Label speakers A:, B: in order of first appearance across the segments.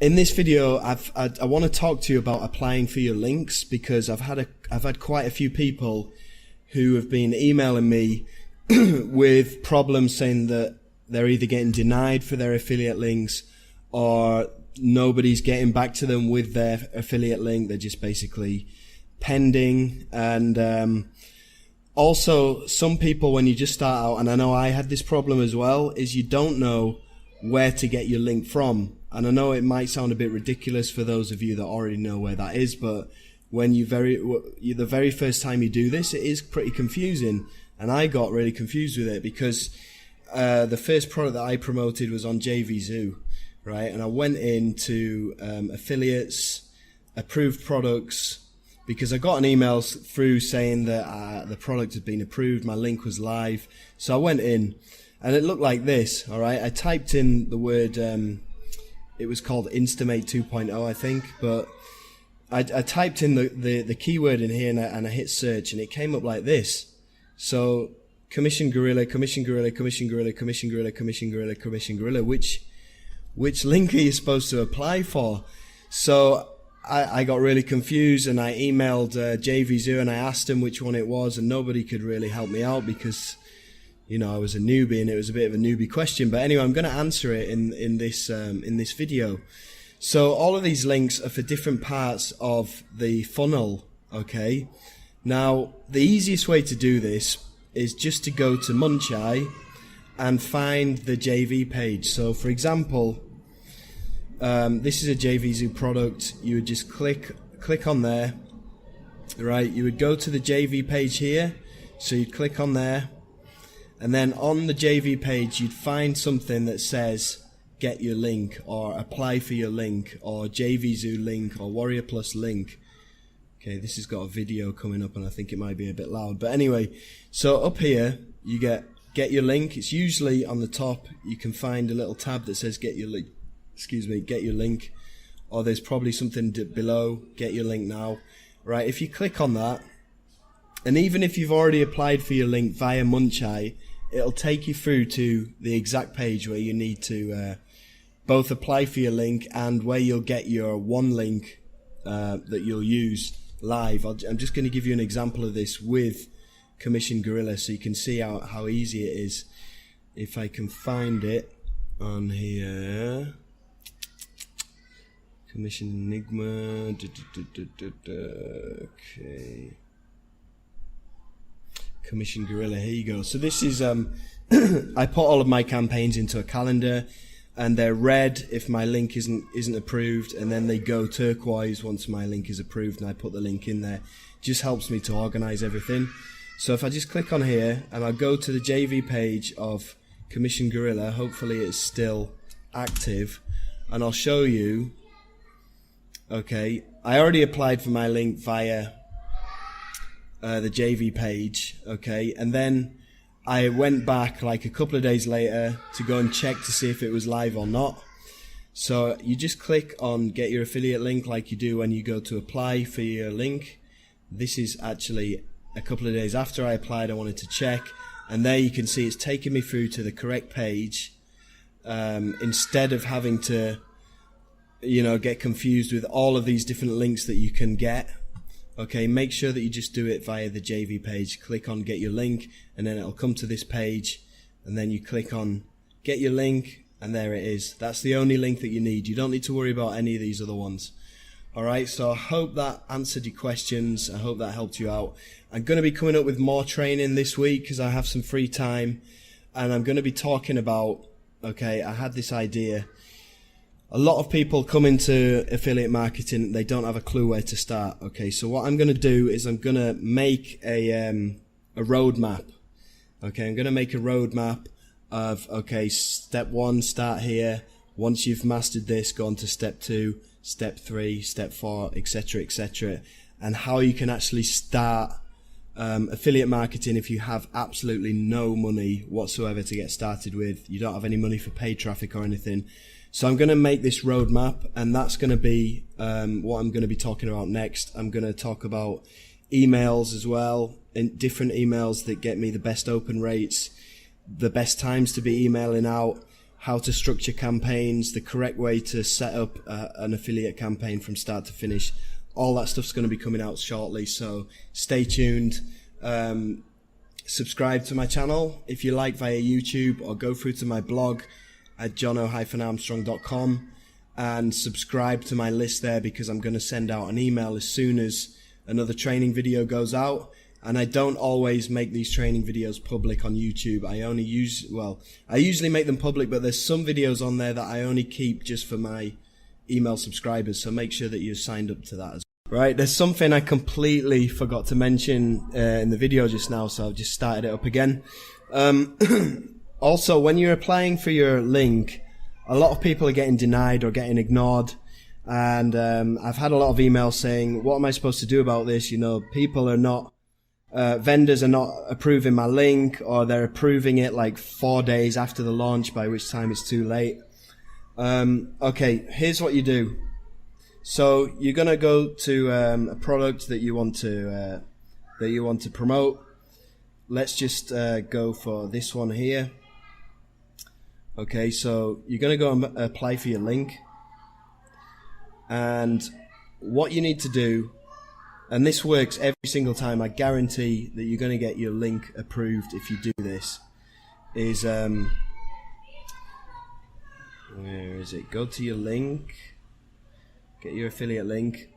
A: In this video, I want to talk to you about applying for your links, because I've had quite a few people who have been emailing me with problems saying that they're either getting denied for their affiliate links or nobody's getting back to them with their affiliate link. They're just basically pending. And also, some people, when you just start out, and I know I had this problem as well, is you don't know where to get your link from. And I know it might sound a bit ridiculous for those of you that already know where that is, but when the very first time you do this, it is pretty confusing. And I got really confused with it because the first product that I promoted was on JVZoo, right? And I went into affiliates, approved products, because I got an email through saying that the product had been approved, my link was live. So I went in, and it looked like this, all right? I typed in the word, it was called Instamate 2.0, I think, but I typed in the keyword in here, and I hit search, and it came up like this. So Commission Gorilla, Commission Gorilla, Commission Gorilla, Commission Gorilla, Commission Gorilla, Commission Gorilla. Which link are you supposed to apply for? So I got really confused, and I emailed JVZoo, and I asked them which one it was, and nobody could really help me out because, you know, I was a newbie and it was a bit of a newbie question. But anyway, I'm going to answer it in this video. So all of these links are for different parts of the funnel, okay? Now, the easiest way to do this is just to go to Muncheye and find the JV page. So for example, this is a JVZoo product. You would just click on there, right? You would go to the JV page here. So you'd click on there, and then on the JV page, you'd find something that says get your link, or apply for your link, or JVZoo link, or Warrior Plus link. Okay, this has got a video coming up, and I think it might be a bit loud. But anyway, so up here, you get your link. It's usually on the top. You can find a little tab that says get your link. Excuse me, get your link. Or there's probably something below, get your link now. Right, if you click on that, and even if you've already applied for your link via Muncheye, it'll take you through to the exact page where you need to both apply for your link and where you'll get your one link that you'll use live. I'm just going to give you an example of this with Commission Gorilla so you can see how easy it is. If I can find it on here. Commission Enigma. Okay. Commission Gorilla, here you go. So this is, I put all of my campaigns into a calendar, and they're red if my link isn't approved, and then they go turquoise once my link is approved, and I put the link in there. Just helps me to organize everything. So if I just click on here, and I go to the JV page of Commission Gorilla, hopefully it's still active, and I'll show you. Okay, I already applied for my link via the JV page, okay, and then I went back like a couple of days later to go and check to see if it was live or not. So you just click on get your affiliate link like you do when you go to apply for your link. This is actually a couple of days after I applied. I wanted to check, and there you can see it's taken me through to the correct page, instead of having to, you know, get confused with all of these different links that you can get. Okay, make sure that you just do it via the JV page. Click on get your link, and then it'll come to this page, and then you click on get your link, and there it is. That's the only link that you need. You don't need to worry about any of these other ones. Alright, so I hope that answered your questions. I hope that helped you out. I'm going to be coming up with more training this week because I have some free time, and I'm going to be talking about, okay, I had this idea. A lot of people come into affiliate marketing, they don't have a clue where to start. Okay, so what I'm going to do is I'm going to make a roadmap. Okay, I'm going to make a roadmap of, okay, step 1, start here. Once you've mastered this, go on to step 2, step 3, step 4, etc., and how you can actually start affiliate marketing if you have absolutely no money whatsoever to get started with. You don't have any money for paid traffic or anything. So I'm going to make this roadmap, and that's going to be what I'm going to be talking about next. I'm going to talk about emails as well, and different emails that get me the best open rates, the best times to be emailing out, how to structure campaigns, the correct way to set up an affiliate campaign from start to finish. All that stuff's going to be coming out shortly, so stay tuned. Subscribe to my channel if you like via YouTube, or go through to my blog at jono-armstrong.com and subscribe to my list there, because I'm going to send out an email as soon as another training video goes out. And I don't always make these training videos public on YouTube. I usually make them public, but there's some videos on there that I only keep just for my email subscribers, so make sure that you're signed up to that as well. Right, there's something I completely forgot to mention in the video just now, so I've just started it up again. Also, when you're applying for your link, a lot of people are getting denied or getting ignored. And I've had a lot of emails saying, what am I supposed to do about this? You know, people are not, vendors are not approving my link, or they're approving it like 4 days after the launch, by which time it's too late. Okay, here's what you do. So you're gonna go to a product that you want to promote. Let's just go for this one here. Okay, so you're gonna go and apply for your link, and what you need to do, and this works every single time, I guarantee that you're gonna get your link approved if you do this, is where is it? Go to your link, get your affiliate link,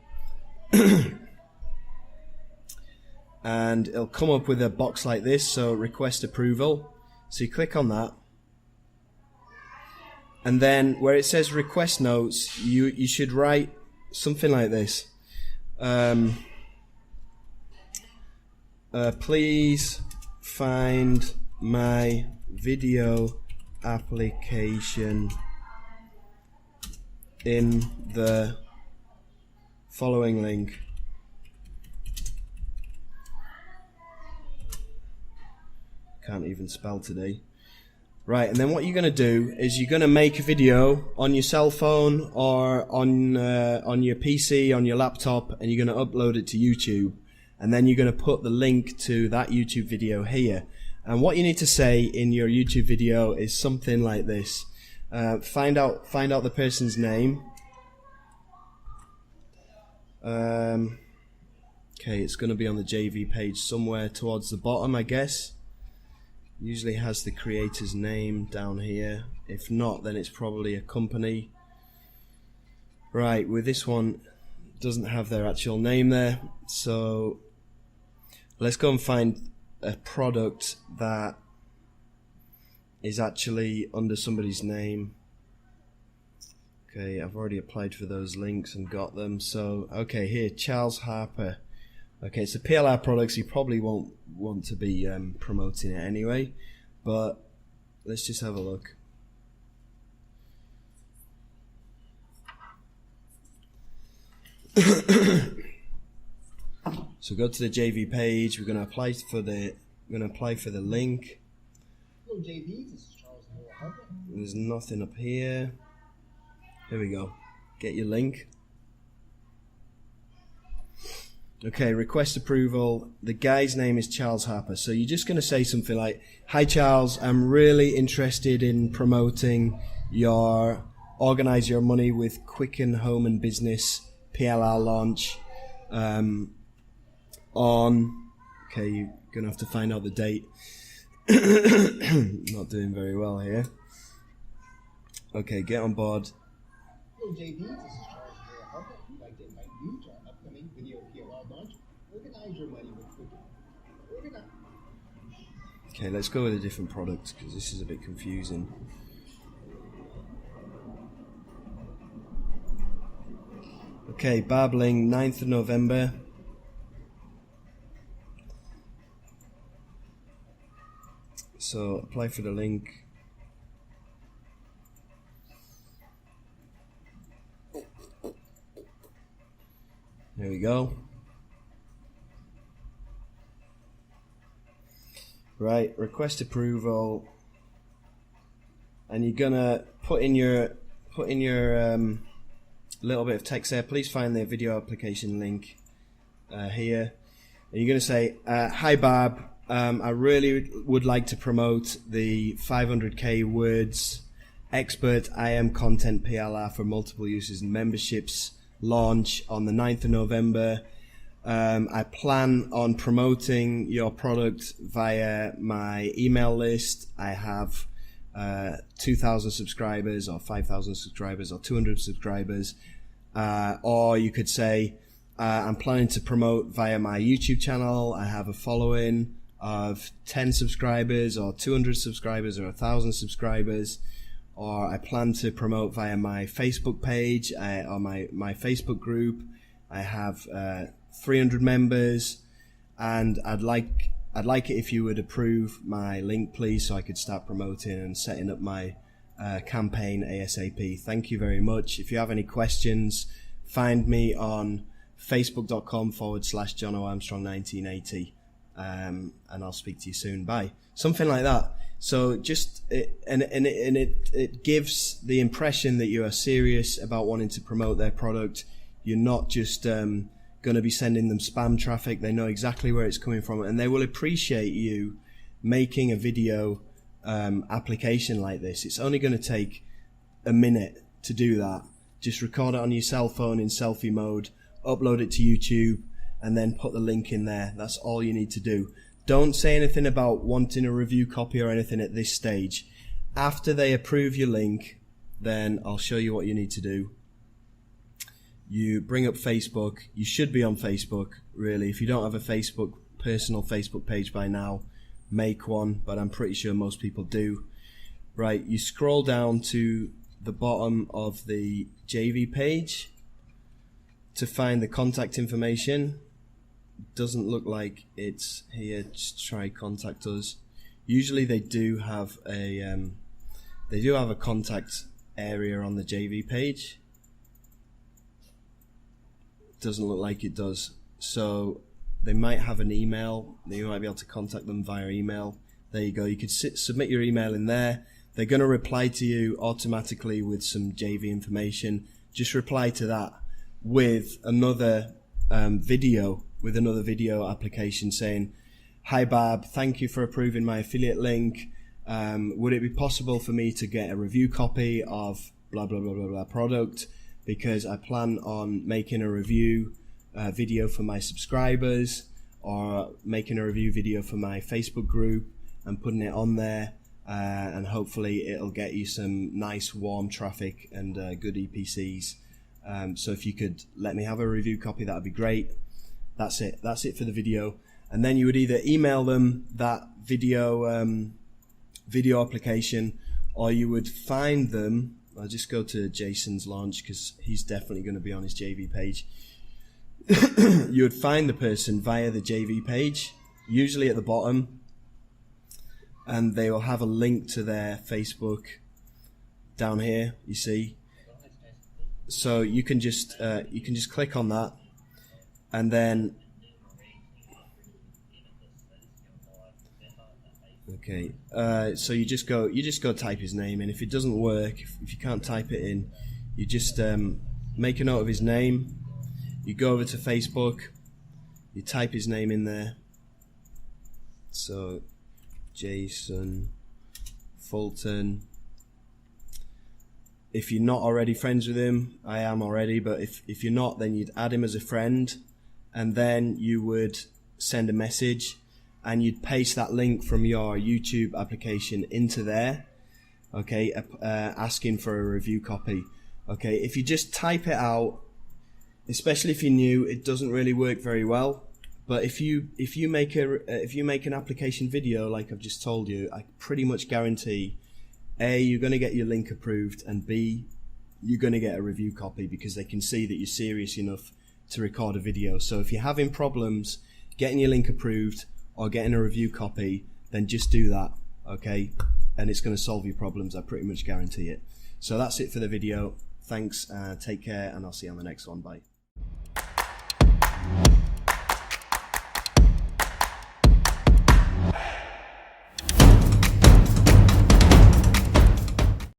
A: and it'll come up with a box like this, so request approval. So you click on that, and then where it says request notes, you should write something like this. Please find my video application in the following link. Can't even spell today. Right, and then what you're going to do is you're going to make a video on your cell phone or on your PC, on your laptop, and you're going to upload it to YouTube. And then you're going to put the link to that YouTube video here. And what you need to say in your YouTube video is something like this. Find out the person's name. Okay, it's going to be on the JV page somewhere towards the bottom, I guess. Usually has the creator's name down here. If not, then it's probably a company. Right, with this one, it doesn't have their actual name there. So let's go and find a product that is actually under somebody's name. Okay, I've already applied for those links and got them. So, okay, here, Charles Harper. Okay, it's a PLR product, so you probably won't want to be promoting it anyway, but let's just have a look. So go to the JV page. We're going to apply for the link.
B: Hello JV, this is Charles Harper.
A: There's nothing up here. Here we go. Get your link. Okay, request approval. The guy's name is Charles Harper. So you're just going to say something like, "Hi Charles, I'm really interested in promoting your Organize Your Money with Quicken Home and Business PLR launch on," okay, you're going to have to find out the date. Not doing very well here. Okay, get on board.
B: Hello JV, this is Charles Harper. We'd like to invite you to our upcoming video PLR launch, Organize Your Money with Quicken.
A: Okay, let's go with a different product because this is a bit confusing. Okay, Barbling, 9th of November. So apply for the link. There we go. Right, request approval, and you're gonna put in your little bit of text there. Please find the video application link here. And you're gonna say, "Hi Barb, I really would like to promote the 500k words Expert IM Content PLR for multiple uses and memberships launch on the 9th of November. I plan on promoting your product via my email list. I have 2,000 subscribers or 5,000 subscribers or 200 subscribers. Or you could say, I'm planning to promote via my YouTube channel. I have a following of 10 subscribers or 200 subscribers or 1,000 subscribers. Or I plan to promote via my Facebook page or my Facebook group. I have 300 members, and I'd like it if you would approve my link, please, so I could start promoting and setting up my campaign ASAP. Thank you very much. If you have any questions, find me on facebook.com/John O. Armstrong 1980, and I'll speak to you soon. Bye. Something like that. So just it gives the impression that you are serious about wanting to promote their product. You're not just going to be sending them spam traffic. They know exactly where it's coming from, and they will appreciate you making a video application like this. It's only going to take a minute to do that. Just record it on your cell phone in selfie mode, upload it to YouTube, and then put the link in there. That's all you need to do. Don't say anything about wanting a review copy or anything at this stage. After they approve your link, then I'll show you what you need to do. You bring up Facebook. You should be on Facebook, really. If you don't have a personal Facebook page by now, make one, but I'm pretty sure most people do. Right, you scroll down to the bottom of the JV page to find the contact information. Doesn't look like it's here. Just try contact us. Usually they do have a contact area on the JV page. Doesn't look like it does. So they might have an email. You might be able to contact them via email. There you go. You could submit your email in there. They're going to reply to you automatically with some JV information. Just reply to that with another video application saying, "Hi Bab, thank you for approving my affiliate link. Would it be possible for me to get a review copy of blah blah blah blah blah product, because I plan on making a review video for my subscribers, or making a review video for my Facebook group and putting it on there, and hopefully it'll get you some nice warm traffic and good EPCs. So if you could let me have a review copy, that would be great." That's it for the video. And then you would either email them that video application, or you would find them. I'll just go to Jason's launch because he's definitely going to be on his JV page. You would find the person via the JV page, usually at the bottom, and they will have a link to their Facebook down here, you see. So you can just click on that, and then okay, so you just go type his name in. If it doesn't work, if you can't type it in, you just make a note of his name. You go over to Facebook, you type his name in there. So Jason Fulton. If you're not already friends with him, I am already, but if you're not, then you'd add him as a friend, and then you would send a message, and you'd paste that link from your YouTube application into there, okay, asking for a review copy. Okay, if you just type it out, especially if you're new, it doesn't really work very well. But if you make an application video like I've just told you, I pretty much guarantee A, you're going to get your link approved, and B, you're going to get a review copy, because they can see that you're serious enough to record a video. So if you're having problems getting your link approved or getting a review copy, then just do that, okay? And it's going to solve your problems, I pretty much guarantee it. So that's it for the video. Thanks, take care, and I'll see you on the next one. Bye.